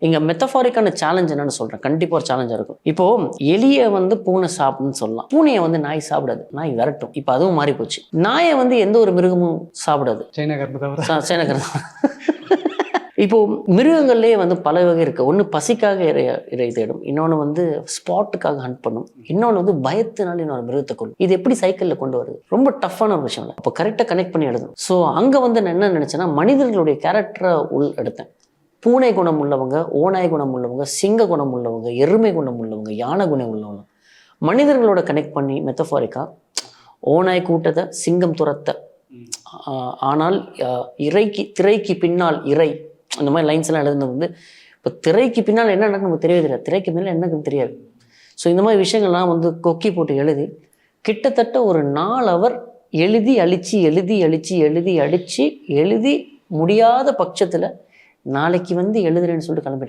இங்கே மெத்தஃபாரிக்கான சேலஞ்ச் என்னன்னு சொல்கிறேன். கண்டிப்பாக ஒரு சேலஞ்சாக இருக்கும். இப்போது எலியை வந்து பூனை சாப்பிடுன்னு சொல்லலாம், பூனையை வந்து நாய் சாப்பிடாது, நாய் விரட்டும். இப்போ அதுவும் மாறி போச்சு. நாயை வந்து எந்த ஒரு மிருகமும் சாப்பிடாது, சைனகர். இப்போ மிருகங்கள்லேயே வந்து பல வகை இருக்கு. ஒன்று பசிக்காக இறை தேடும், இன்னொன்று வந்து ஸ்பாட்டுக்காக ஹண்ட் பண்ணும், இன்னொன்று வந்து பயத்தினால இன்னொரு மிருகத்தை கொள்ளும். இது எப்படி சைக்கிளில் கொண்டு வருது? ரொம்ப டஃப்பான ஒரு விஷயம் இல்லை. அப்போ கரெக்டாக கனெக்ட் பண்ணி எழுதணும். ஸோ அங்கே வந்து நான் என்ன நினச்சேன்னா, மனிதர்களுடைய கேரக்டரை எடுத்தேன். பூனை குணம் உள்ளவங்க, ஓநாய் குணம் உள்ளவங்க, சிங்க குணம் உள்ளவங்க, எருமை குணம் உள்ளவங்க, யானை குணம் உள்ளவங்க, மனிதர்களோட கனெக்ட் பண்ணி மெத்தஃபாரிக்கா ஓநாய் கூட்டத்தை சிங்கம் துரத்த, ஆனால் திரைக்கு பின்னால் இறை, அந்த மாதிரி லைன்ஸ் எல்லாம் எழுதுனது வந்து இப்போ திரைக்கு பின்னால் என்ன நடக்கும் நமக்கு தெரியவே தெரியாது, திரைக்கு பின்னால் என்ன தெரியாது. ஸோ இந்த மாதிரி விஷயங்கள்லாம் வந்து கொக்கி போட்டு எழுதி கிட்டத்தட்ட ஒரு 4 hour எழுதி அழிச்சு எழுதி முடியாத பட்சத்தில் நாளைக்கு வந்து எழுதுறேன்னு சொல்லிட்டு கிளம்பிட்டேன்.